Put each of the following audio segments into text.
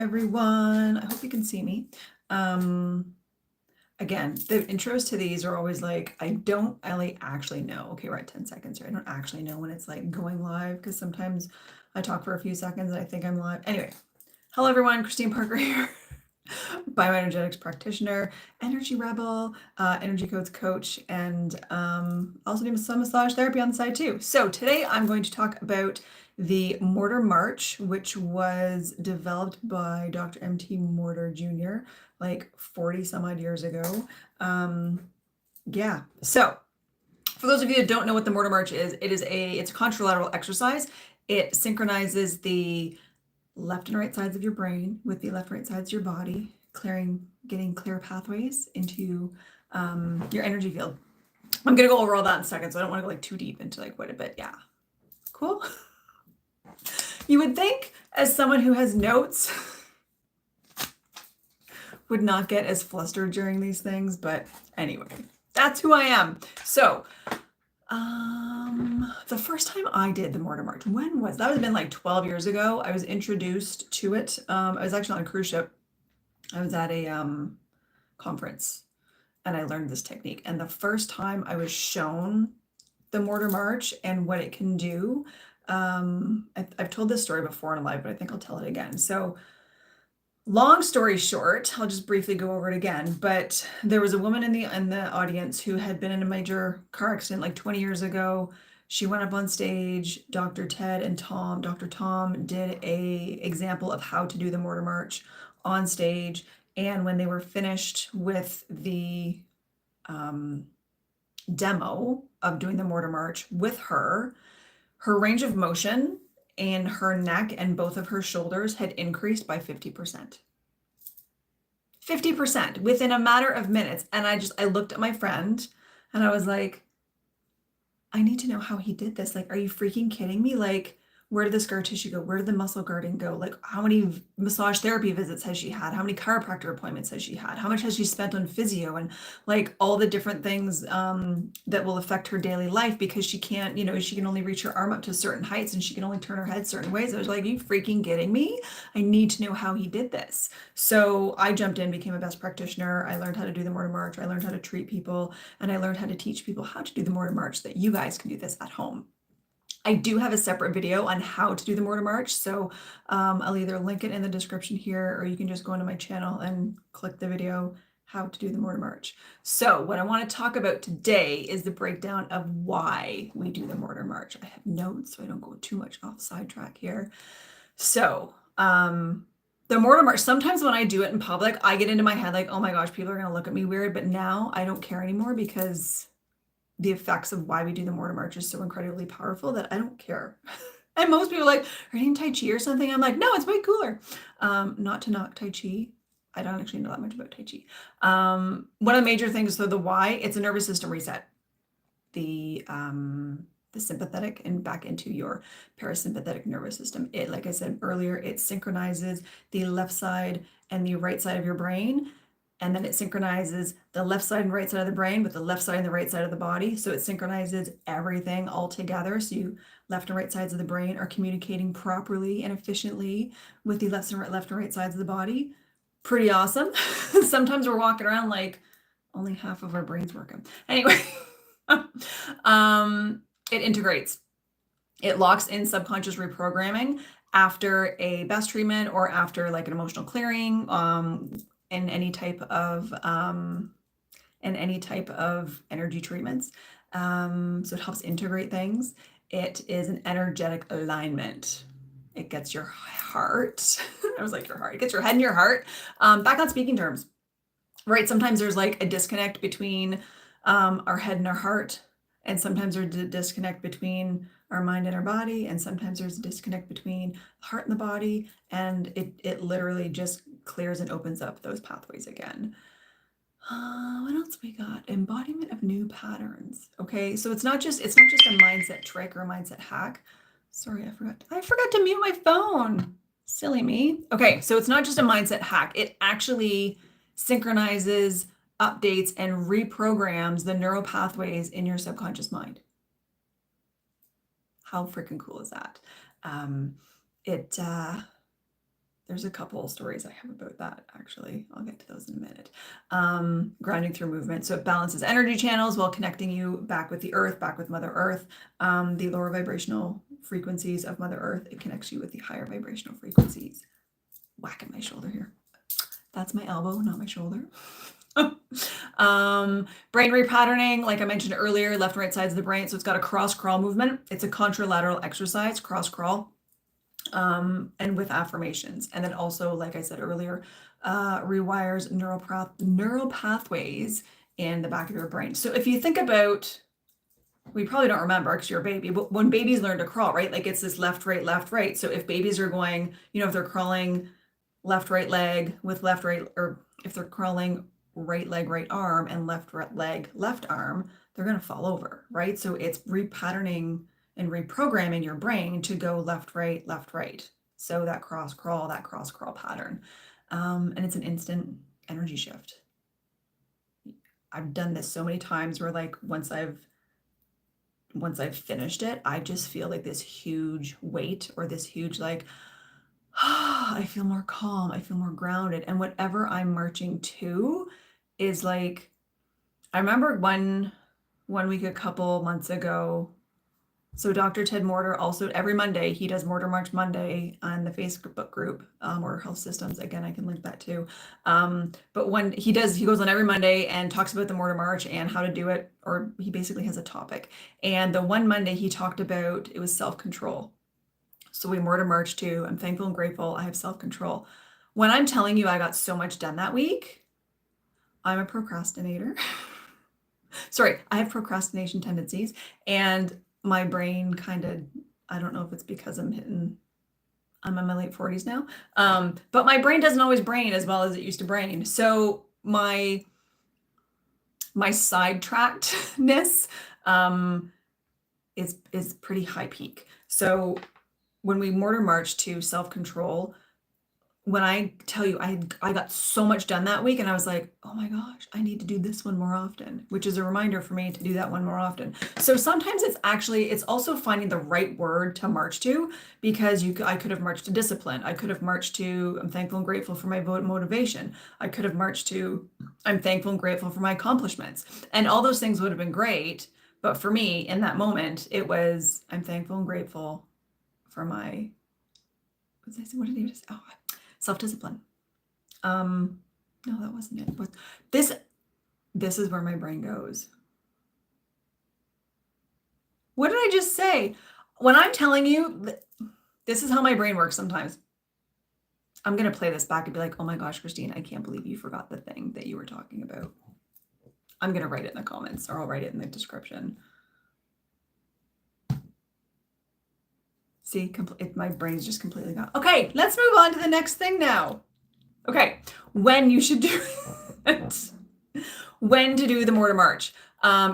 Everyone, I hope you can see me. Again, the intros to these are always like, I actually know. Okay, we're at 10 seconds here. I don't actually know when it's like going live because sometimes I talk for a few seconds and I think I'm live. Anyway, hello everyone, Christine Parker here, bioenergetics practitioner, energy rebel, energy codes coach, and also do some massage therapy on the side too. So today I'm going to talk about the Morter March, which was developed by Dr. M.T. Morter Jr. like 40 some odd years ago. Yeah, so for those of you that don't know what the Morter March is, it's a contralateral exercise. It synchronizes the left and right sides of your brain with the left and right sides of your body, getting clear pathways into your energy field. I'm gonna go over all that in a second, so I don't want to go like too deep into like quite a bit. Yeah, cool. You would think, as someone who has notes, would not get as flustered during these things, but anyway, that's who I am. So, the first time I did the Morter March, when was that? Would have been like 12 years ago. I was introduced to it. I was actually on a cruise ship. I was at a conference and I learned this technique. And the first time I was shown the Morter March and what it can do, I've told this story before in live, but I think I'll tell it again. So long story short, I'll just briefly go over it again, but there was a woman in the audience who had been in a major car accident like 20 years ago. She went up on stage. Dr. Tom did a example of how to do the Morter March on stage. And when they were finished with the demo of doing the Morter March with her range of motion and her neck and both of her shoulders had increased by 50%. 50% within a matter of minutes. And I looked at my friend and I was like, I need to know how he did this. Like, are you freaking kidding me? Like, where did the scar tissue go? Where did the muscle guarding go? Like, how many massage therapy visits has she had? How many chiropractor appointments has she had? How much has she spent on physio and like all the different things that will affect her daily life because she can't, she can only reach her arm up to certain heights and she can only turn her head certain ways. I was like, are you freaking kidding me? I need to know how he did this. So I jumped in, became a best practitioner. I learned how to do the Morter March. I learned how to treat people and I learned how to teach people how to do the Morter March so that you guys can do this at home. I do have a separate video on how to do the Morter March, so I'll either link it in the description here or you can just go into my channel and click the video, how to do the Morter March. So what I want to talk about today is the breakdown of why we do the Morter March. I have notes so I don't go too much off sidetrack here. So the Morter March, sometimes when I do it in public, I get into my head like, oh my gosh, people are going to look at me weird, but now I don't care anymore because the effects of why we do the Morter March is so incredibly powerful that I don't care. And most people are like, are you in Tai Chi or something? I'm like, no, it's way cooler. Not to knock Tai Chi. I don't actually know that much about Tai Chi. One of the major things, so the why, it's a nervous system reset. The sympathetic and back into your parasympathetic nervous system. It, like I said earlier, it synchronizes the left side and the right side of your brain. And then it synchronizes the left side and right side of the brain with the left side and the right side of the body. So it synchronizes everything all together. So you left and right sides of the brain are communicating properly and efficiently with the left and right sides of the body. Pretty awesome. Sometimes we're walking around like only half of our brain's working. Anyway, it integrates. It locks in subconscious reprogramming after a best treatment or after like an emotional clearing, in any type of energy treatments. So it helps integrate things. It is an energetic alignment. It gets your heart. I was like, your heart. It gets your head and your heart back on speaking terms, right? Sometimes there's like a disconnect between our head and our heart. And sometimes there's a disconnect between our mind and our body. And sometimes there's a disconnect between the heart and the body. And it literally just clears and opens up those pathways again. What else we got? Embodiment of new patterns. Okay, so it's not just a mindset trick or a mindset hack. Sorry, I forgot to mute my phone. Silly me. Okay, so it's not just a mindset hack. It actually synchronizes, updates, and reprograms the neural pathways in your subconscious mind. How freaking cool is that? there's a couple stories I have about that, actually. I'll get to those in a minute. Grounding through movement. So it balances energy channels while connecting you back with the earth, back with Mother Earth. The lower vibrational frequencies of Mother Earth, it connects you with the higher vibrational frequencies. Whack at my shoulder here. That's my elbow, not my shoulder. Brain repatterning, like I mentioned earlier, left and right sides of the brain. So it's got a cross crawl movement. It's a contralateral exercise, cross crawl. And with affirmations. And then also, like I said earlier, rewires neural pathways in the back of your brain. So if you think about, we probably don't remember because you're a baby, but when babies learn to crawl, right? Like it's this left, right. So if babies are going, if they're crawling left, right leg with left, right, or if they're crawling right leg, right arm and left leg, left arm, they're going to fall over, right? So it's repatterning and reprogramming your brain to go left, right. So that cross crawl pattern. And it's an instant energy shift. I've done this so many times where like once I've finished it, I just feel like this huge weight or this huge like, I feel more calm, I feel more grounded. And whatever I'm marching to is like, I remember one week, a couple months ago. So Dr. Ted Morter also every Monday, he does Morter March Monday on the Facebook group, or Health Systems. Again, I can link that too. But when he goes on every Monday and talks about the Morter March and how to do it, or he basically has a topic. And the one Monday he talked about, it was self-control. So we Morter March too. I'm thankful and grateful I have self-control. When I'm telling you I got so much done that week, I'm a procrastinator. Sorry, I have procrastination tendencies, and my brain kind of, I don't know if it's because I'm in my late 40s now, but my brain doesn't always brain as well as it used to brain. So my sidetrackedness is pretty high peak. So when we Morter March to self-control, when I tell you I got so much done that week and I was like, oh my gosh, I need to do this one more often, which is a reminder for me to do that one more often. So sometimes it's also finding the right word to march to, because I could have marched to discipline. I could have marched to, I'm thankful and grateful for my motivation. I could have marched to, I'm thankful and grateful for my accomplishments. And all those things would have been great. But for me in that moment, it was, I'm thankful and grateful for my, what did he just, oh, self-discipline. No, that wasn't it. This is where my brain goes. What did I just say? When I'm telling you, this is how my brain works sometimes. I'm going to play this back and be like, oh my gosh, Christine, I can't believe you forgot the thing that you were talking about. I'm going to write it in the comments, or I'll write it in the description. See, my brain's just completely gone. Okay, let's move on to the next thing now. Okay, when you should do it. When to do the Morter March.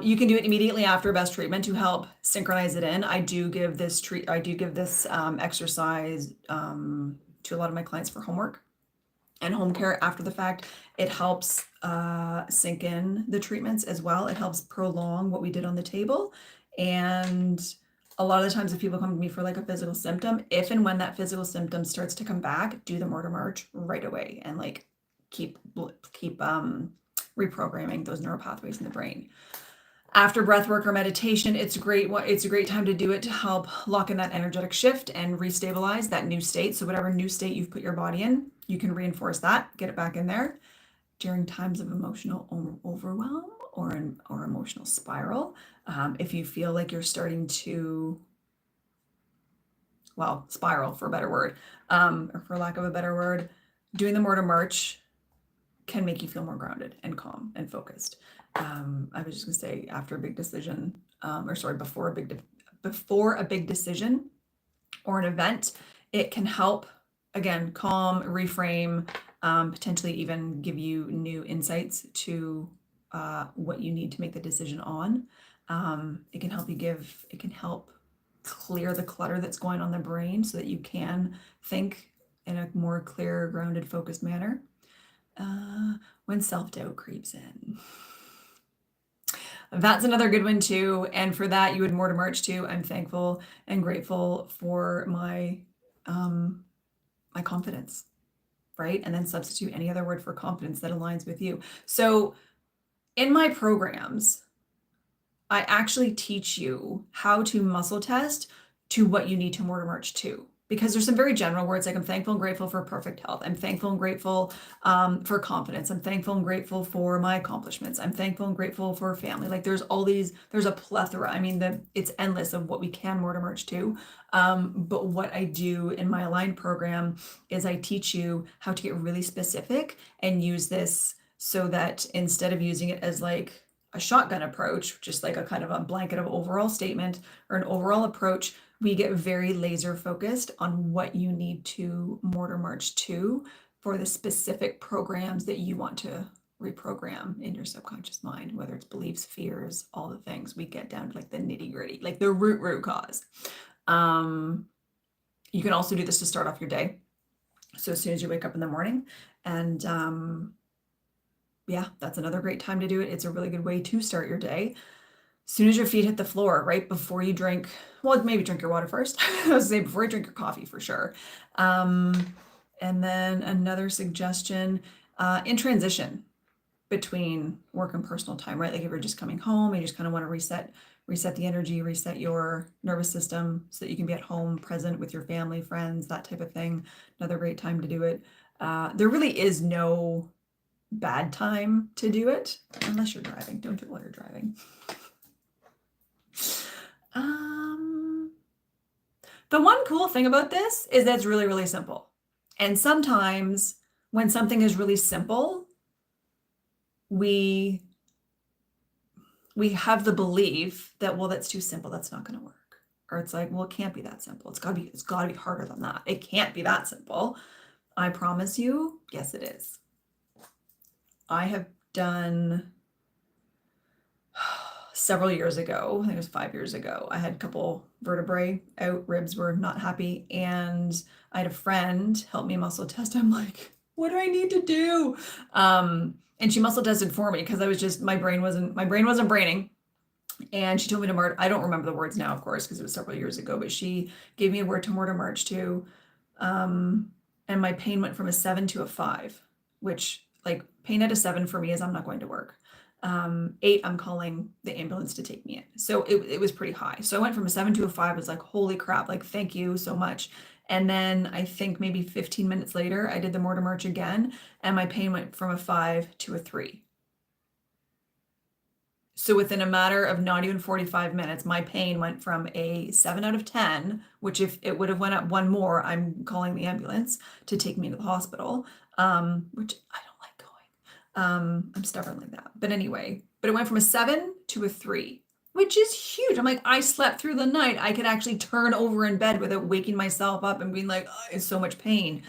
You can do it immediately after best treatment to help synchronize it in. I do give this exercise to a lot of my clients for homework and home care after the fact. It helps sink in the treatments as well. It helps prolong what we did on the table. And a lot of the times if people come to me for like a physical symptom, if and when that physical symptom starts to come back, do the Morter March right away and like keep reprogramming those neural pathways in the brain. After breath work or meditation, it's a great time to do it to help lock in that energetic shift and restabilize that new state. So whatever new state you've put your body in, you can reinforce that, get it back in there. During times of emotional overwhelm or emotional spiral, if you feel like you're starting to, spiral for a better word, or for lack of a better word, doing the Morter March can make you feel more grounded and calm and focused. I was just gonna say after a big decision, before a big decision or an event, it can help, again, calm, reframe, potentially even give you new insights to what you need to make the decision on. It can help clear the clutter that's going on in the brain so that you can think in a more clear, grounded, focused manner. When self-doubt creeps in. That's another good one too. And for that, you would Morter March too. I'm thankful and grateful for my confidence. right? And then substitute any other word for confidence that aligns with you. So in my programs, I actually teach you how to muscle test to what you need to Morter March to. Because there's some very general words like I'm thankful and grateful for perfect health. I'm thankful and grateful for confidence. I'm thankful and grateful for my accomplishments. I'm thankful and grateful for family. Like there's all these, there's a plethora. I mean, it's endless of what we can Morter March to. But what I do in my aligned program is I teach you how to get really specific and use this so that instead of using it as like a shotgun approach, just like a kind of a blanket of overall statement or an overall approach, we get very laser focused on what you need to Morter March to for the specific programs that you want to reprogram in your subconscious mind, whether it's beliefs, fears, all the things. We get down to like the nitty gritty, like the root cause. You can also do this to start off your day. So as soon as you wake up in the morning, and yeah, that's another great time to do it. It's a really good way to start your day. As soon as your feet hit the floor, right before you drink, well, maybe drink your water first. I was saying before you drink your coffee for sure. And then another suggestion, in transition between work and personal time, right? Like if you're just coming home, you just kind of want to reset the energy, reset your nervous system so that you can be at home, present with your family, friends, that type of thing. Another great time to do it. There really is no bad time to do it unless you're driving. Don't do it while you're driving. The one cool thing about this is that it's really, really simple. And sometimes when something is really simple, we have the belief that, well, that's too simple. That's not going to work. Or it's like, well, it can't be that simple. It's gotta be harder than that. It can't be that simple. I promise you, yes, it is. I have done several years ago, I think it was 5 years ago, I had a couple vertebrae out, ribs were not happy, and I had a friend help me muscle test. I'm like, what do I need to do? And she muscle tested for me because I was just, my brain wasn't braining. And she told me to I don't remember the words now, of course, because it was several years ago, but she gave me a word to Morter March to, and my pain went from a 7 to a 5, which like pain at a 7 for me is I'm not going to work. 8, I'm calling the ambulance to take me in. So it was pretty high. So I went from a 7 to a 5. I was like, holy crap, like, thank you so much. And then I think maybe 15 minutes later, I did the Morter March again, and my pain went from a 5 to a 3. So within a matter of not even 45 minutes, my pain went from a 7 out of 10, which if it would have went up one more, I'm calling the ambulance to take me to the hospital, which I don't like going. I'm stubborn like that. But anyway, but it went from a 7 to a 3, which is huge. I'm like, I slept through the night. I could actually turn over in bed without waking myself up and being like, oh, it's so much pain.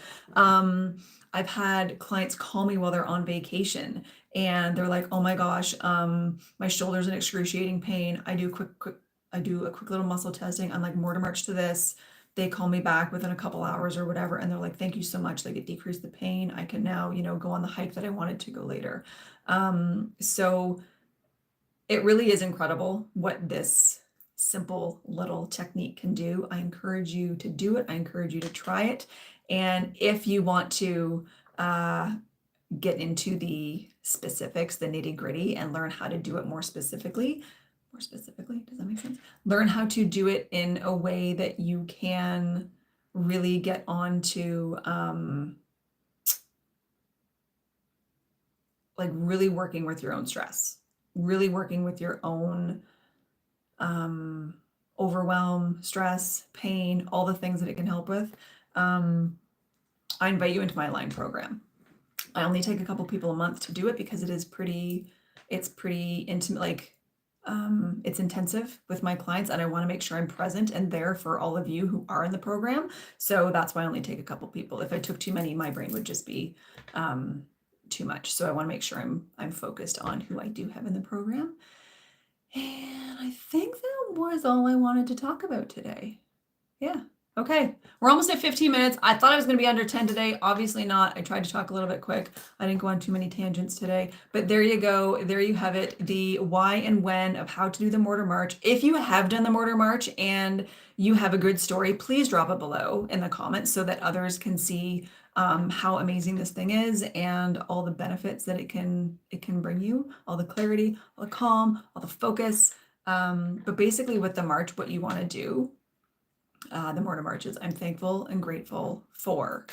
I've had clients call me while they're on vacation and they're like, oh my gosh, my shoulder's in excruciating pain. I do a quick little muscle testing. I'm like, Morter March to this. They call me back within a couple hours or whatever. And they're like, thank you so much. Like it decreased the pain. I can now, go on the hike that I wanted to go later. So it really is incredible what this simple little technique can do. I encourage you to do it. I encourage you to try it. And if you want to get into the specifics, the nitty gritty, and learn how to do it more specifically, does that make sense? Learn how to do it in a way that you can really get onto like really working with your own stress, really working with your own overwhelm, stress, pain, all the things that it can help with. I invite you into my Align program. I only take a couple people a month to do it because it's pretty intimate, like it's intensive with my clients, and I want to make sure I'm present and there for all of you who are in the program. So that's why I only take a couple people. If I took too many, my brain would just be too much. So I want to make sure I'm focused on who I do have in the program. And I think that was all I wanted to talk about today. Yeah. Okay. We're almost at 15 minutes. I thought I was going to be under 10 today. Obviously not. I tried to talk a little bit quick. I didn't go on too many tangents today, but there you go. There you have it. The why and when of how to do the Morter March. If you have done the Morter March and you have a good story, please drop it below in the comments so that others can see how amazing this thing is and all the benefits that it can bring you, all the clarity, all the calm, all the focus. But basically with the March, what you want to do, the Morter Marches, I'm thankful and grateful for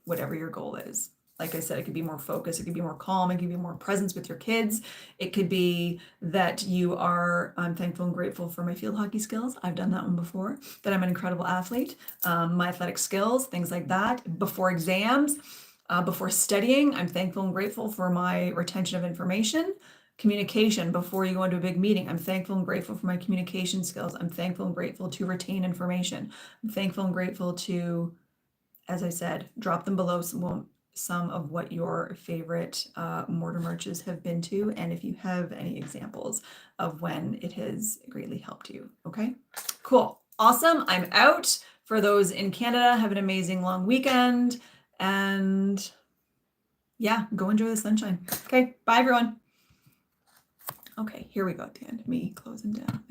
whatever your goal is. Like I said, it could be more focus, it could be more calm, it could be more presence with your kids. It could be that I'm thankful and grateful for my field hockey skills. I've done that one before, that I'm an incredible athlete, my athletic skills, things like that. Before exams, before studying, I'm thankful and grateful for my retention of information. Communication, before you go into a big meeting, I'm thankful and grateful for my communication skills. I'm thankful and grateful to retain information. I'm thankful and grateful to, as I said, drop them below some of what your favorite Morter Marches have been to, and if you have any examples of when it has greatly helped you. Okay, cool, awesome. I'm out. For those in Canada, have an amazing long weekend, and yeah, go enjoy the sunshine. Okay, bye everyone. Okay, here we go at the end, me closing down.